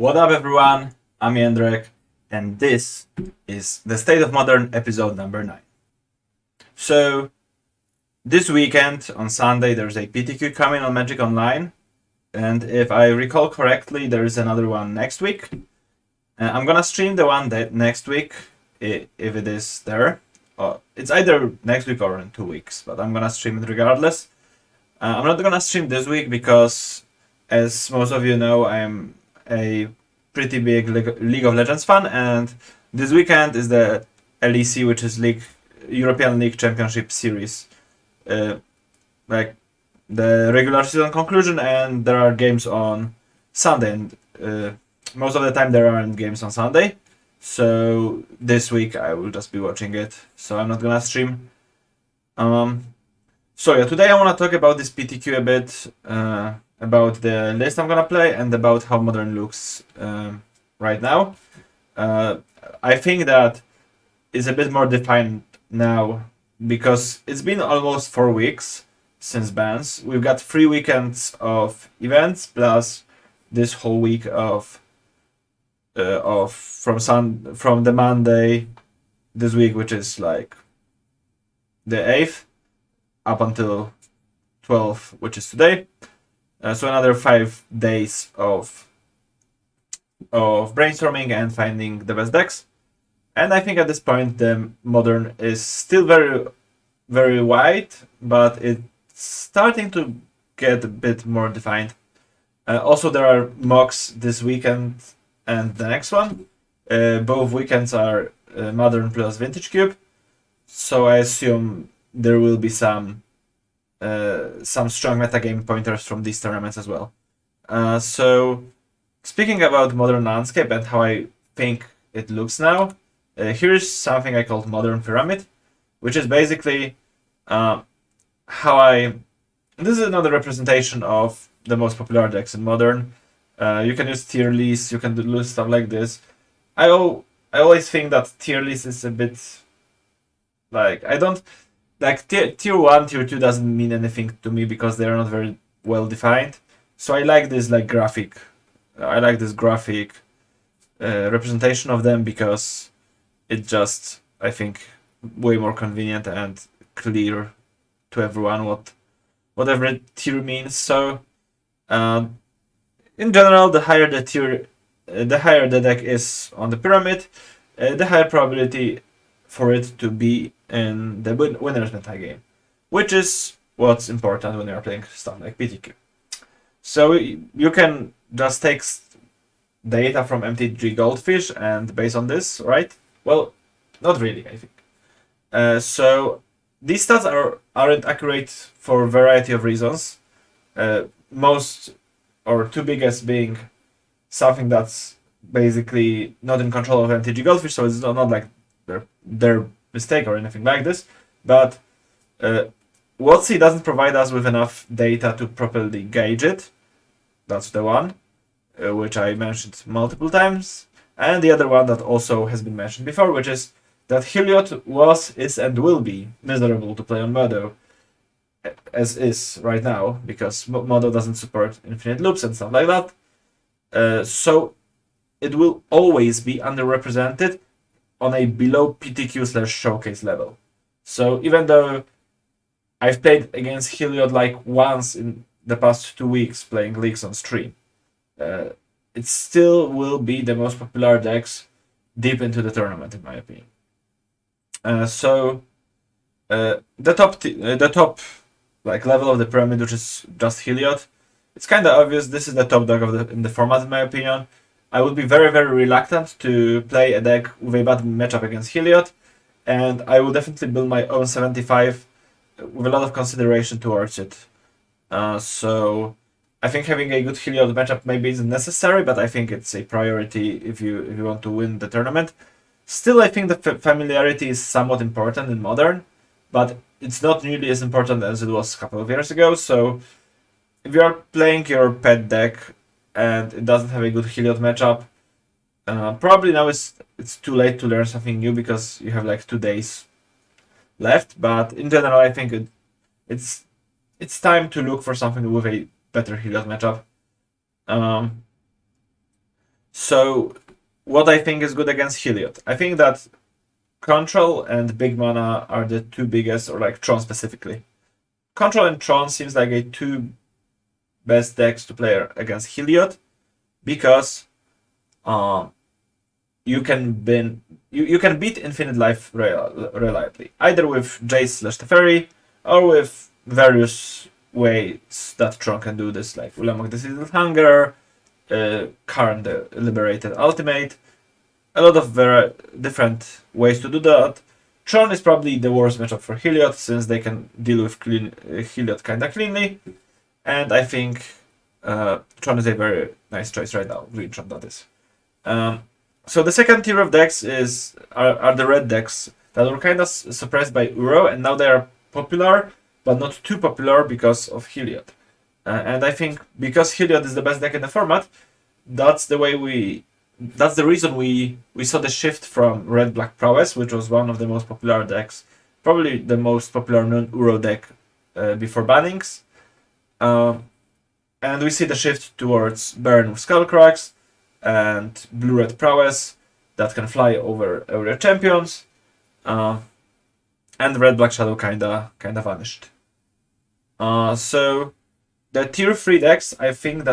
What up, everyone? I'm Jędrek, and this is the State of Modern episode number 9. So, this weekend on Sunday, there's a PTQ coming on Magic Online, and if I recall correctly, there is another one next week. I'm gonna stream the one that next week, if it is there. It's either next week or in 2 weeks, but I'm gonna stream it regardless. I'm not gonna stream this week because, as most of you know, I'm a pretty big League of Legends fan, and this weekend is the LEC, which is European League Championship Series, like the regular season conclusion, and there are games on Sunday, and most of the time there aren't games on Sunday. So this week I will just be watching it, so I'm not gonna stream. So yeah, today I want to talk about this PTQ a bit, about the list I'm gonna play, and about how Modern looks right now. I think that it's a bit more defined now because it's been almost 4 weeks since bans. We've got 3 weekends of events plus this whole week from the Monday this week, which is like the 8th, up until 12th, which is today. So another 5 days of brainstorming and finding the best decks. And I think at this point the Modern is still very, very wide, but it's starting to get a bit more defined. Also, there are mocks this weekend and the next one. Both weekends are Modern plus Vintage Cube, so I assume there will be some strong metagame pointers from these tournaments as well. So, speaking about Modern landscape and how I think it looks now, here's something I called Modern Pyramid, which is basically this is another representation of the most popular decks in Modern. You can use tier lists, you can do stuff like this. I always think that tier list is a bit like, I don't like tier 1, tier 2 doesn't mean anything to me because they're not very well defined. So I like this graphic representation of them because it just, I think, way more convenient and clear to everyone what every tier means. So in general, the higher the tier, the higher the deck is on the pyramid, the higher probability for it to be in the winner's metagame, which is what's important when you're playing stuff like PTQ. So you can just take data from MTG Goldfish and based on this, right? Well, not really, I think. So these stats aren't accurate for a variety of reasons. Most or two biggest being something that's basically not in control of MTG Goldfish, so it's not like their mistake or anything like this, but WotC doesn't provide us with enough data to properly gauge it. That's the one, which I mentioned multiple times, and the other one that also has been mentioned before, which is that Heliod was, is, and will be miserable to play on Modo, as is right now, because Modo doesn't support infinite loops and stuff like that. So it will always be underrepresented on a below PTQ/showcase level. So even though I've played against Heliod like once in the past 2 weeks playing leagues on stream, it still will be the most popular decks deep into the tournament, in my opinion. So the top like level of the pyramid, which is just Heliod, it's kind of obvious. This is the top dog in the format, in my opinion. I would be very, very reluctant to play a deck with a bad matchup against Heliod, and I will definitely build my own 75 with a lot of consideration towards it. So I think having a good Heliod matchup maybe isn't necessary, but I think it's a priority if you want to win the tournament. Still, I think the familiarity is somewhat important in Modern, but it's not nearly as important as it was a couple of years ago. So if you are playing your pet deck and it doesn't have a good Heliod matchup, probably now it's too late to learn something new because you have like 2 days left. But in general, I think it's time to look for something with a better Heliod matchup. So what I think is good against Heliod, I think that Control and Big Mana are the two biggest, or like Tron specifically. Control and Tron seems like a two best decks to play against Heliod, because you can beat Infinite Life reliably, either with Jace/Teferi or with various ways that Tron can do this, like Ulamog the Seasoned Hunger, Karn the Liberated Ultimate, a lot of very different ways to do that. Tron is probably the worst matchup for Heliod, since they can deal with Heliod kinda cleanly, and I think Tron is a very nice choice right now. Green Tron, that is. So the second tier of decks are the red decks that were kind of suppressed by Uro, and now they are popular, but not too popular because of Heliod. And I think because Heliod is the best deck in the format, that's the reason we saw the shift from Red Black Prowess, which was one of the most popular decks, probably the most popular non-Uro deck before bannings. And we see the shift towards Burn with Skullcracks and Blue-Red Prowess that can fly over area champions. And Red Black Shadow kinda vanished. So the tier 3 decks, I think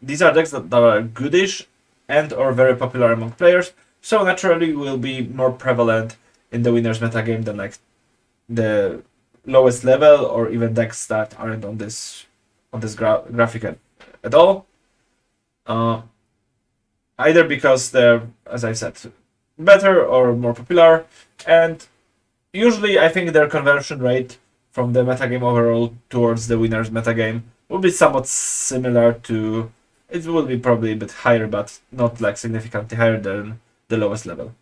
these are decks that are goodish and or very popular among players, so naturally will be more prevalent in the winners metagame than like the lowest level, or even decks that aren't on this graphic at all. Either because they're, as I said, better or more popular, and usually I think their conversion rate from the metagame overall towards the winners metagame will be somewhat similar to. It will be probably a bit higher, but not like significantly higher than the lowest level.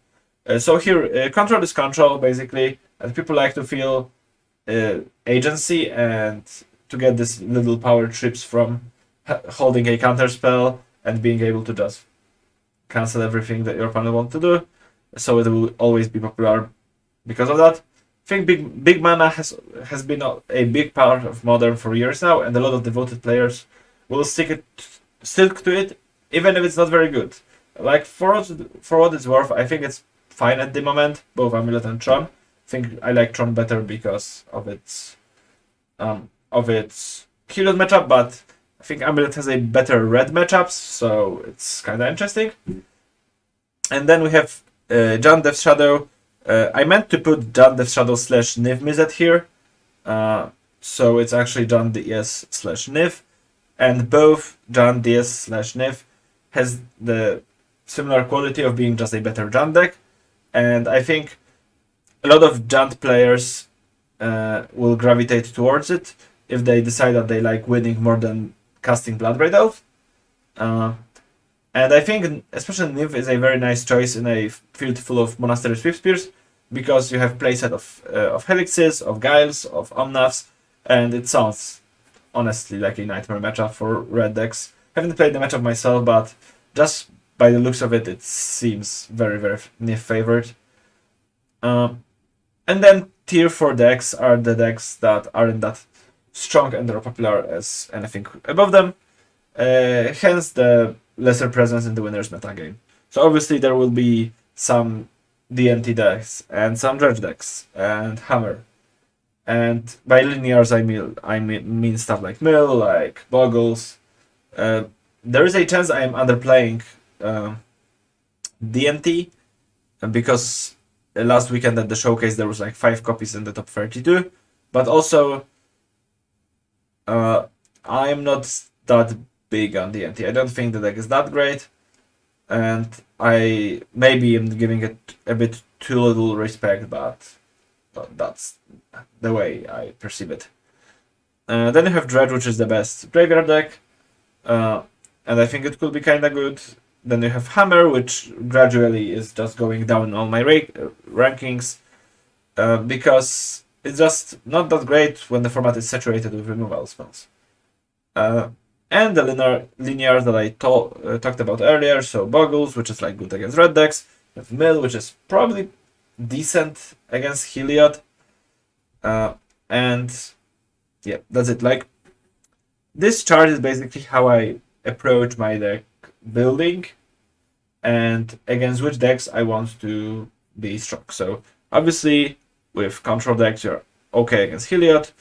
So here, Control is Control, basically, and people like to feel agency and to get this little power trips from holding a counter spell and being able to just cancel everything that your opponent wants to do. So it will always be popular because of that. I think big mana has been a big part of Modern for years now, and a lot of devoted players will stick to it, even if it's not very good. Like for what it's worth, I think it's fine at the moment, both Amulet and Tron. I think I like Tron better because of its Heliod matchup, but I think Amulet has a better red matchups, so it's kind of interesting. And then we have Jan Death Shadow. I meant to put Jan Death Shadow / Niv Mizzet here, so it's actually Jan DS / Niv. And both Jan DS / Niv has the similar quality of being just a better Jan deck. And I think a lot of Jan players will gravitate towards it if they decide that they like winning more than casting Bloodbraid Elf. And I think especially Niv is a very nice choice in a field full of Monastery Swift Spears, because you have playset of Helixes, of Guiles, of Omnavs, and it sounds honestly like a nightmare matchup for red decks. Haven't played the matchup myself, but just by the looks of it, it seems very, very Niv favored. And then tier 4 decks are the decks that aren't that strong and are popular as anything above them. Hence the lesser presence in the winners metagame. So obviously there will be some DNT decks and some Dredge decks and Hammer. And by linears, I mean stuff like Mill, like Boggles. There is a chance I am underplaying DNT, because last weekend at the showcase there was like 5 copies in the top 32. But also, I'm not that big on DNT. I don't think the deck is that great, and I maybe am giving it a bit too little respect, but that's the way I perceive it. Then you have Dredge, which is the best graveyard deck, and I think it could be kind of good. Then you have Hammer, which gradually is just going down on my rankings, because it's just not that great when the format is saturated with removal spells. And the linear that I talked about earlier, so Boggles, which is like good against red decks. You have Mill, which is probably decent against Heliod. And yeah, that's it. Like, this chart is basically how I approach my deck building. and against which decks I want to be strong. So obviously with control decks you're okay against Heliod.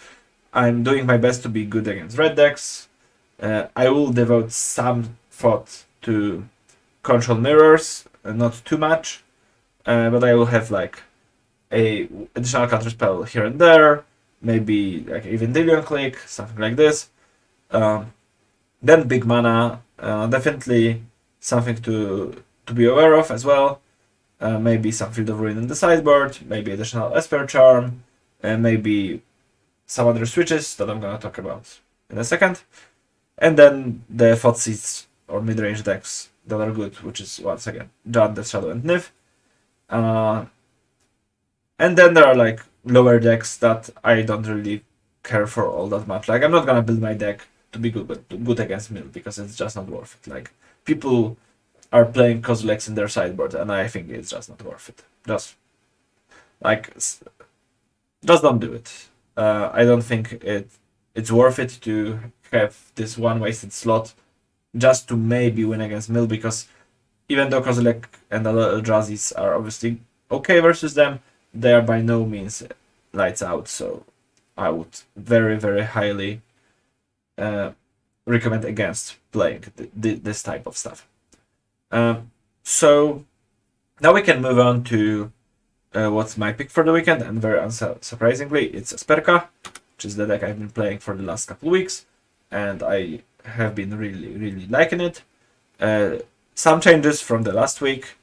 I'm doing my best to be good against red decks. I will devote some thought to control mirrors, not too much, but I will have like a additional counter spell here and there, maybe like even Dillion Click, something like this. Then big mana, definitely something to be aware of as well. Maybe some Field of Ruin in the sideboard, maybe additional Esper Charm, maybe some other switches that I'm gonna talk about in a second. And then the Thought Seeds or mid-range decks that are good, which is once again Jund, Death Shadow, and Niv. And then there are like lower decks that I don't really care for all that much. Like I'm not gonna build my deck to be good, but good against Mill because it's just not worth it. Like people are playing Kozileks in their sideboard, and I think it's just not worth it. Just don't do it. I don't think it's worth it to have this one wasted slot just to maybe win against Mill, because even though Kozilek and Eldrazi's are obviously okay versus them, they are by no means lights out. So I would very, very highly recommend against playing this type of stuff. So now we can move on to what's my pick for the weekend, and very unsurprisingly, it's Esperka, which is the deck I've been playing for the last couple of weeks, and I have been really, really liking it. Some changes from the last week.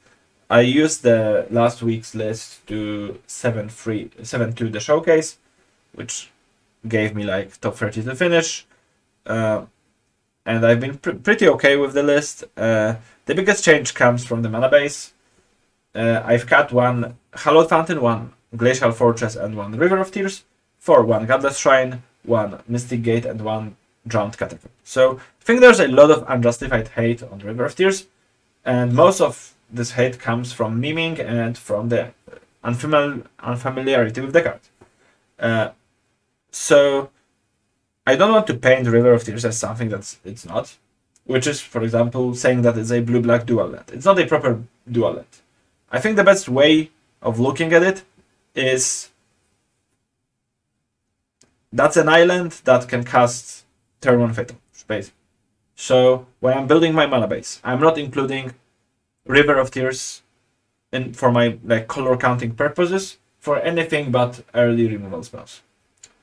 I used the last week's list to 7-2 the showcase, which gave me like top 30 to finish. And I've been pretty okay with the list. The biggest change comes from the mana base. I've cut one Hallowed Fountain, one Glacial Fortress, and one River of Tears for one Godless Shrine, one Mystic Gate, and one Drowned Catacomb. So I think there's a lot of unjustified hate on River of Tears, and most of this hate comes from memeing and from the unfamiliarity with the card. So I don't want to paint River of Tears as something that it's not, which is, for example, saying that it's a blue-black dual land. It's not a proper dual land. I think the best way of looking at it is that's an island that can cast turn 1 Fatal, basically. So when I'm building my mana base, I'm not including River of Tears for my like color counting purposes for anything but early removal spells.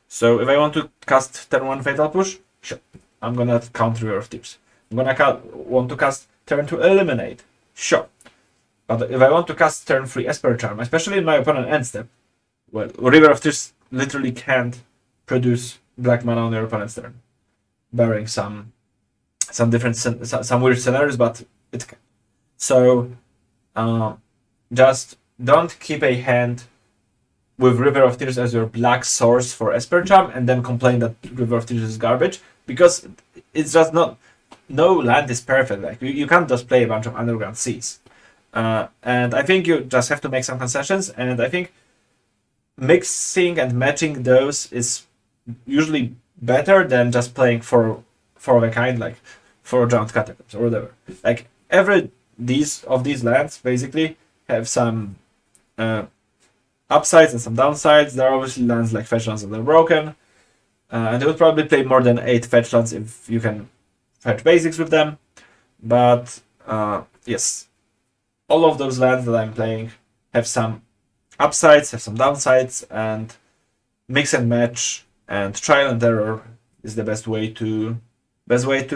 So if I want to cast turn 1 Fatal Push, sure, I'm gonna count River of Tears. I'm gonna want to cast turn 2 Eliminate, sure. But if I want to cast turn 3 Esper Charm, especially in my opponent end step, well, River of Tears literally can't produce black mana on your opponent's turn, barring some different some weird scenarios, but it can. So just don't keep a hand with River of Tears as your black source for Esper Charm and then complain that River of Tears is garbage, because it's just not. No land is perfect. Like you can't just play a bunch of Underground Seas. And I think you just have to make some concessions, and I think mixing and matching those is usually better than just playing four of a kind, like 4 Drowned Catacombs or whatever. Like these lands basically have some upsides and some downsides. There are obviously lands like fetch lands that are broken, and you would probably play more than 8 fetch lands if you can fetch basics with them. But yes, all of those lands that I'm playing have some upsides, have some downsides, and mix and match and trial and error is the best way to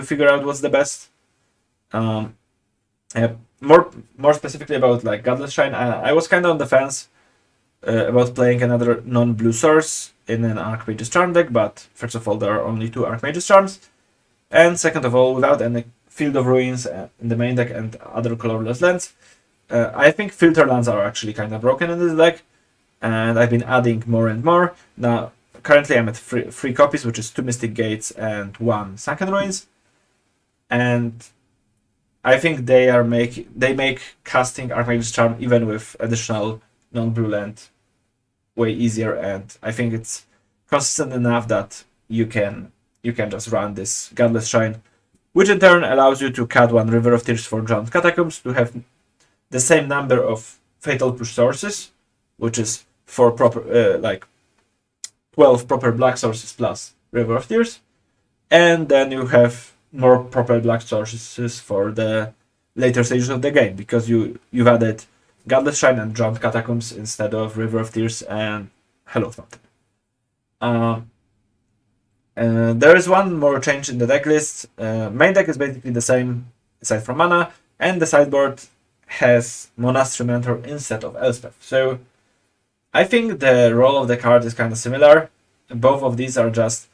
figure out what's the best. More specifically about like Godless Shrine, I was kind of on the fence about playing another non-blue source in an Archmage's Charm deck, but first of all, there are only 2 Archmage's Charms, and second of all, without any Field of Ruins in the main deck and other colorless lands, I think filter lands are actually kind of broken in this deck, and I've been adding more and more. Now, currently I'm at 3 copies, which is 2 Mystic Gates and 1 Sunken Ruins, and I think they make casting Archmage's Charm even with additional non-blue land way easier, and I think it's consistent enough that you can just run this Godless Shrine, which in turn allows you to cut 1 River of Tears for Drowned Catacombs to have the same number of fatal push sources, which is for proper like 12 proper black sources plus River of Tears, and then you have more proper black sources for the later stages of the game, because you've added Godless Shrine and Drowned Catacombs instead of River of Tears and Hallowed Fountain. There is one more change in the deck list. Main deck is basically the same aside from mana, and the sideboard has Monastery Mentor instead of Elspeth. So I think the role of the card is kind of similar. Both of these are just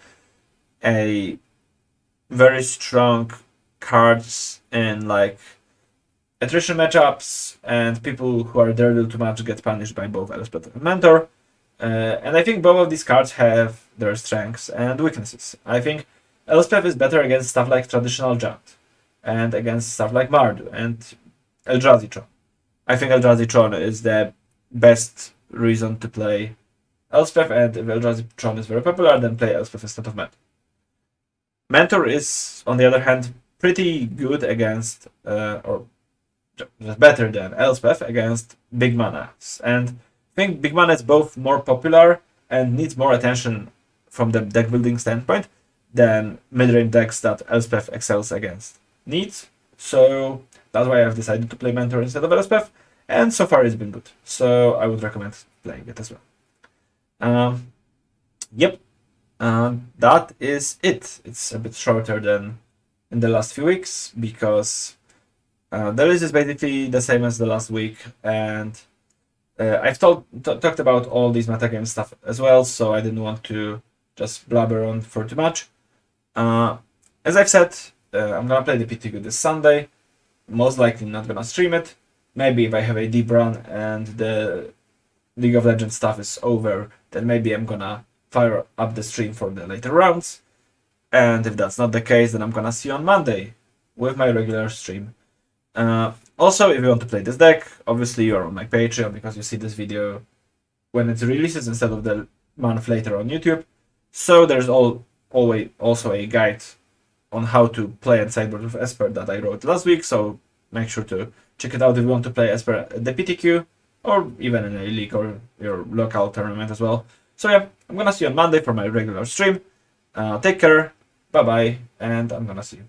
a very strong cards in like attrition matchups, and people who are there too much get punished by both Elspeth and Mentor. And I think both of these cards have their strengths and weaknesses. I think Elspeth is better against stuff like Traditional Giant, and against stuff like Mardu and Eldrazi Tron. I think Eldrazi Tron is the best reason to play Elspeth, and if Eldrazi Tron is very popular, then play Elspeth instead of Mentor. Mentor is, on the other hand, pretty good against, or just better than Elspeth against big manas. And I think big mana is both more popular and needs more attention from the deck building standpoint than mid-range decks that Elspeth excels against needs. So that's why I've decided to play Mentor instead of Elspeth, and so far it's been good. So I would recommend playing it as well. Yep. That is it. It's a bit shorter than in the last few weeks, because the list is basically the same as the last week, and I've talked about all these metagame stuff as well, so I didn't want to just blabber on for too much. As I've said, I'm gonna play the PTQ this Sunday. Most likely not gonna stream it. Maybe if I have a deep run and the League of Legends stuff is over, then maybe I'm gonna fire up the stream for the later rounds. And if that's not the case, then I'm gonna see you on Monday with my regular stream. Also, if you want to play this deck, obviously you're on my Patreon, because you see this video when it releases instead of the month later on YouTube. So there's always also a guide on how to play and sideboard with Esper that I wrote last week, so make sure to check it out if you want to play Esper at the PTQ, or even in a league or your local tournament as well. So yeah, I'm gonna see you on Monday for my regular stream. Take care, bye bye, and I'm gonna see you.